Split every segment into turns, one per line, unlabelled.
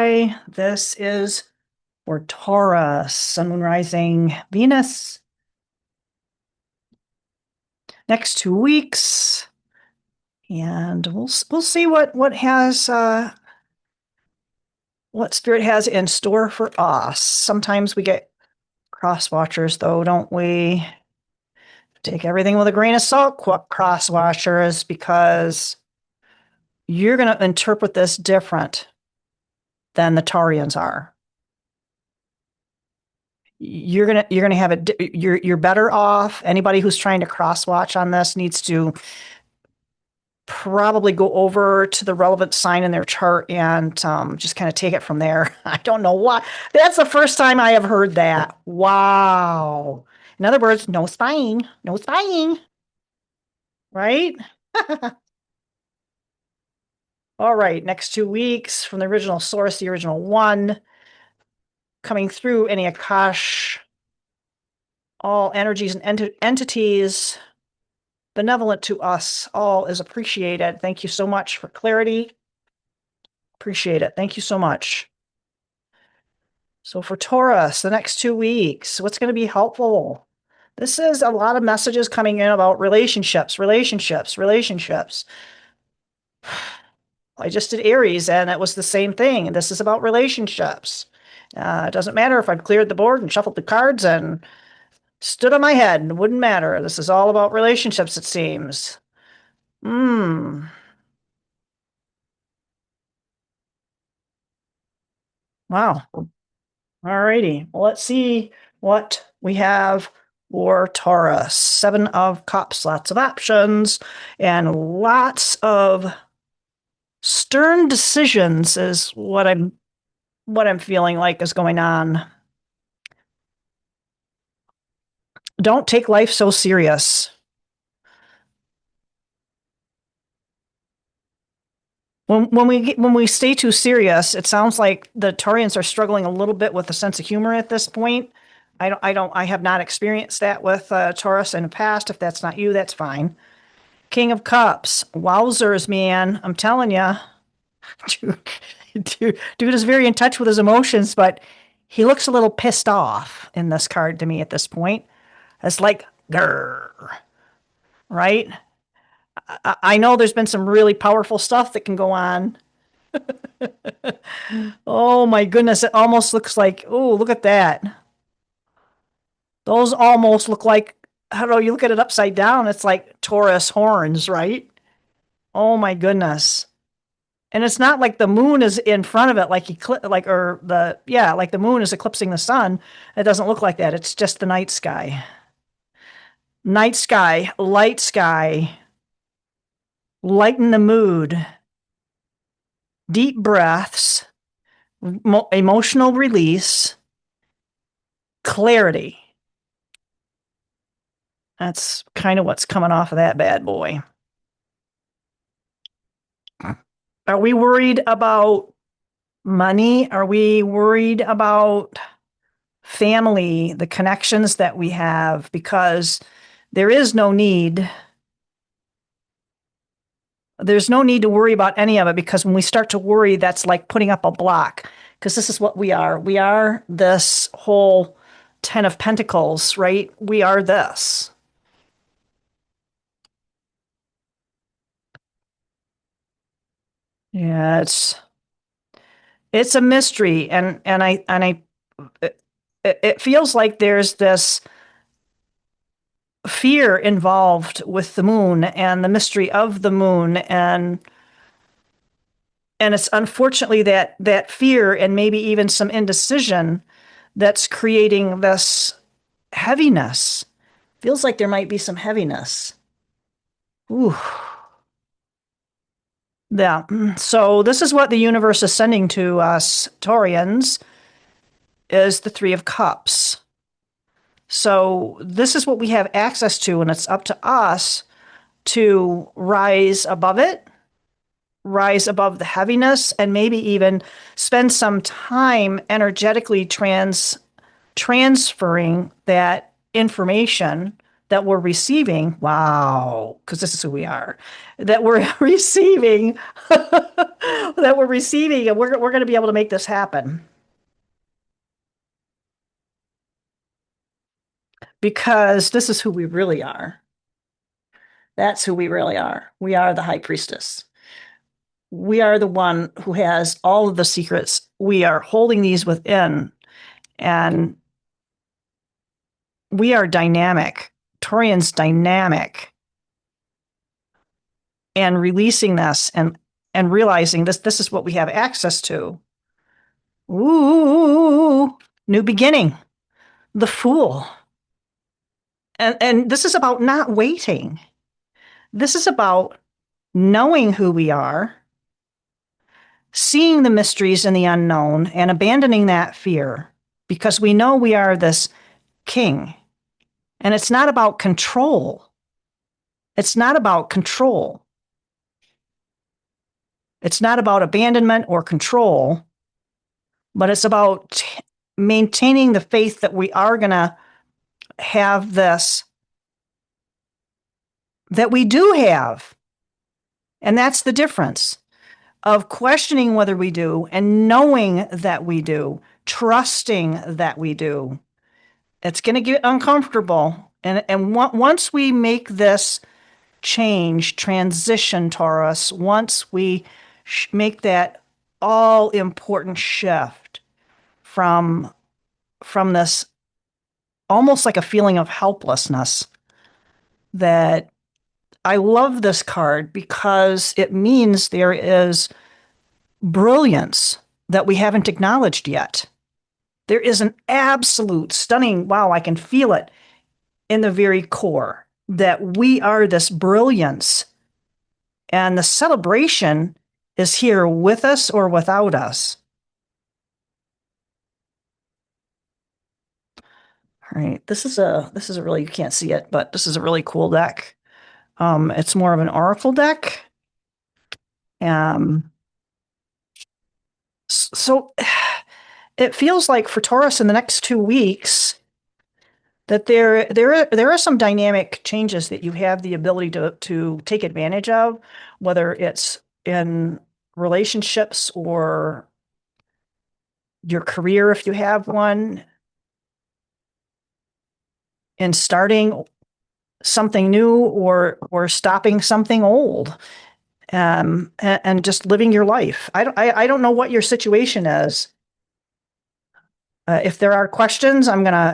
Hi, this is for Taurus, Sun, Moon, Rising, Venus. Next 2 weeks, and we'll see what Spirit has in store for us. Sometimes we get cross watchers, though, don't we? Take everything with a grain of salt, cross watchers, because you're going to interpret this different than the Taurians are. You're gonna have it. You're better off. Anybody who's trying to cross watch on this needs to probably go over to the relevant sign in their chart and just kind of take it from there. I don't know why. That's the first time I have heard that. Wow. In other words, no spying, no spying, right? All right, next 2 weeks from the original source, the original one, coming through any Akash, all energies and entities benevolent to us all is appreciated. Thank you so much for clarity. Appreciate it. Thank you so much. So for Taurus, the next 2 weeks, what's going to be helpful? This is a lot of messages coming in about relationships. I just did Aries and it was the same thing. This is about relationships. It doesn't matter if I've cleared the board and shuffled the cards and stood on my head. It wouldn't matter. This is all about relationships, it seems. Wow. Alrighty. Well, let's see what we have for Taurus. 7 of Cups, lots of options, and lots of stern decisions is what I'm feeling like is going on. Don't take life so serious. When we stay too serious, it sounds like the Taurians are struggling a little bit with a sense of humor at this point. I have not experienced that with Taurus in the past. If that's not you, that's fine. King of Cups, wowzers, man! I'm telling you, dude is very in touch with his emotions, but he looks a little pissed off in this card to me at this point. It's like, grrr, right? I know there's been some really powerful stuff that can go on. Oh my goodness, it almost looks like, oh, look at that. Those almost look like, I don't know, you look at it upside down, it's like Taurus horns, right? Oh my goodness. And it's not like the moon is in front of it, like like the moon is eclipsing the sun. It doesn't look like that. It's just the night sky. Night sky, lighten the mood, deep breaths, emotional release, clarity. That's kind of what's coming off of that bad boy. Are we worried about money? Are we worried about family, the connections that we have? Because there is no need. There's no need to worry about any of it, because when we start to worry, that's like putting up a block, because this is what we are. We are this whole 10 of Pentacles, right? We are this. Yeah, it's a mystery, and it feels like there's this fear involved with the moon and the mystery of the moon, and it's unfortunately that fear and maybe even some indecision that's creating this heaviness. Feels like there might be some heaviness. Ooh. Yeah. So this is what the universe is sending to us Taurians, is the 3 of Cups. So this is what we have access to, and it's up to us to rise above it, rise above the heaviness, and maybe even spend some time energetically transferring that information, that we're receiving. Wow, because this is who we are. That we're receiving, that we're receiving, and we're going to be able to make this happen because this is who we really are. That's who we really are. We are the high priestess. We are the one who has all of the secrets. We are holding these within, and we are dynamic. Taurian's dynamic, and releasing this and realizing this is what we have access to. Ooh, new beginning. The Fool. And this is about not waiting. This is about knowing who we are, seeing the mysteries and the unknown, and abandoning that fear because we know we are this king. And it's not about control. It's not about control. It's not about abandonment or control, but it's about maintaining the faith that we are going to have this, that we do have. And that's the difference of questioning whether we do and knowing that we do, trusting that we do. It's going to get uncomfortable. And once we make this change, transition, Taurus, once we make that all important shift from this almost like a feeling of helplessness, that I love this card because it means there is brilliance that we haven't acknowledged yet. There is an absolute stunning, wow, I can feel it in the very core that we are this brilliance, and the celebration is here with us or without us. All right, this is a really, you can't see it, but this is a really cool deck. It's more of an oracle deck. So it feels like for Taurus in the next 2 weeks that there are some dynamic changes that you have the ability to take advantage of, whether it's in relationships or your career if you have one, in starting something new or stopping something old, and just living your life. I don't know what your situation is. If there are questions,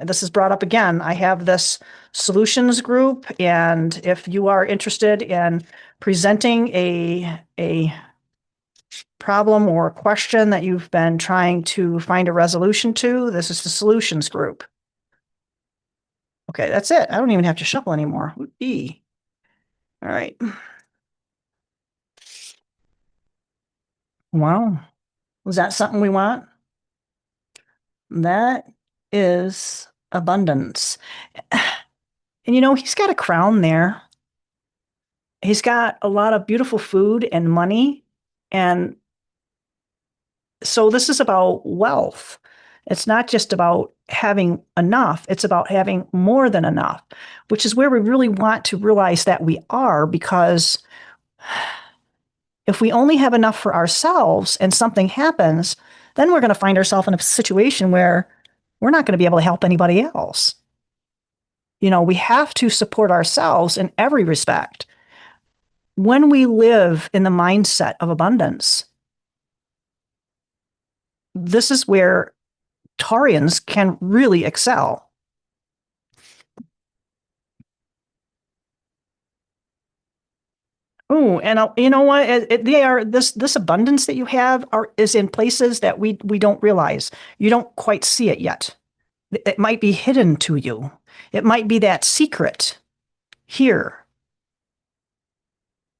this is brought up again. I have this solutions group, and if you are interested in presenting a problem or a question that you've been trying to find a resolution to, this is the solutions group. Okay, that's it. I don't even have to shuffle anymore. E. All right. Wow. Was that something we want? That is abundance. And he's got a crown there. He's got a lot of beautiful food and money. And so this is about wealth. It's not just about having enough, it's about having more than enough, which is where we really want to realize that we are, because if we only have enough for ourselves and something happens, then we're going to find ourselves in a situation where we're not going to be able to help anybody else. We have to support ourselves in every respect. When we live in the mindset of abundance, this is where Taurians can really excel. Oh, and you know what? They are this abundance that you have is in places that we don't realize. You don't quite see it yet. It might be hidden to you. It might be that secret here.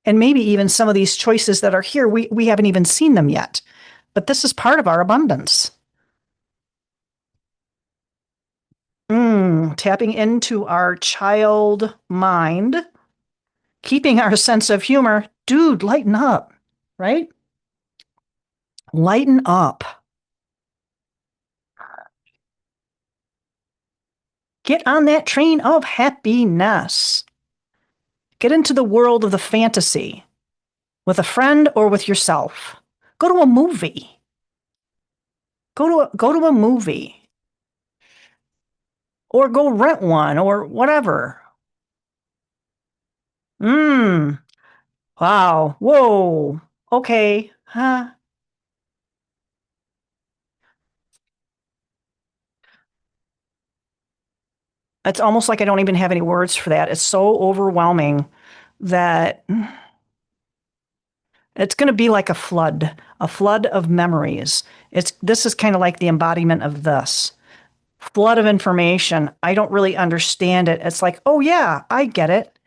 And maybe even some of these choices that are here, we haven't even seen them yet. But this is part of our abundance. Tapping into our child mind, keeping our sense of humor. Dude, lighten up, right? Lighten up. Get on that train of happiness. Get into the world of the fantasy with a friend or with yourself. Go to a movie. Go to a movie. Or go rent one or whatever. Mmm. Wow. Whoa. Okay. Huh. It's almost like I don't even have any words for that. It's so overwhelming that it's going to be like a flood of memories. This is kind of like the embodiment of this flood of information. I don't really understand it. It's like, oh yeah, I get it.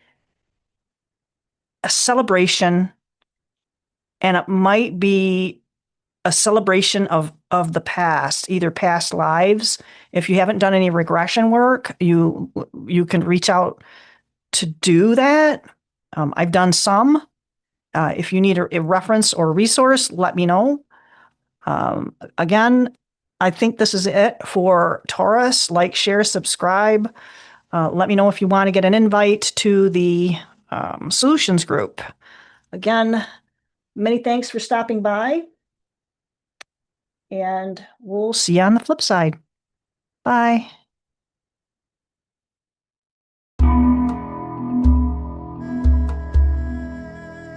A celebration, and it might be a celebration of the past, either past lives. If you haven't done any regression work, you can reach out to do that. I've done some. If you need a reference or a resource, let me know. Again, I think this is it for Taurus. Like, share, subscribe. Let me know if you want to get an invite to the solutions group. Again, many thanks for stopping by, and we'll see you on the flip side. Bye.